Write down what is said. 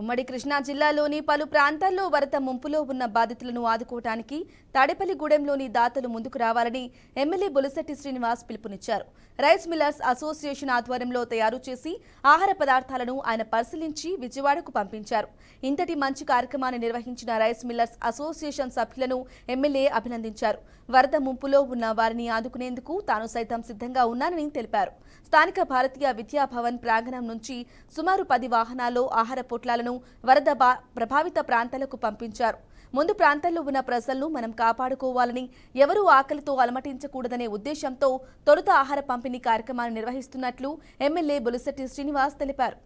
ఉమ్మడి కృష్ణా జిల్లాలోని పలు ప్రాంతాల్లో వరద ముంపులో ఉన్న బాధితులను ఆదుకోవడానికి తాడేపల్లిగూడెంలోని దాతలు ముందుకు రావాలని ఎమ్మెల్యే బొలిశెట్టి శ్రీనివాస్ పిలుపునిచ్చారు. రైస్ మిల్లర్స్ అసోసియేషన్ ఆధ్వర్యంలో తయారు చేసి ఆహార పదార్థాలను ఆయన పరిశీలించి విజయవాడకు పంపించారు. ఇంతటి మంచి కార్యక్రమాన్ని నిర్వహించిన రైస్ మిల్లర్స్ అసోసియేషన్ సభ్యులను ఎమ్మెల్యే అభినందించారు. వరద ముంపులో ఉన్న వారిని ఆదుకునేందుకు తాను సైతం సిద్ధంగా ఉన్నానని తెలిపారు. స్థానిక భారతీయ విద్యా భవన్ ప్రాంగణం నుంచి సుమారు 10 వాహనాల్లో ఆహార పొట్లాలను వరద ప్రభావిత ప్రాంతాలకు పంపించారు. ముందు ప్రాంతాల్లో ఉన్న ప్రజలను మనం కాపాడుకోవాలని, ఎవరూ ఆకలితో అలమటించకూడదనే ఉద్దేశంతో తొలుత ఆహార పంపిణీ కార్యక్రమాన్ని నిర్వహిస్తున్నట్లు ఎమ్మెల్యే బొలిశెట్టి శ్రీనివాస్ తెలిపారు.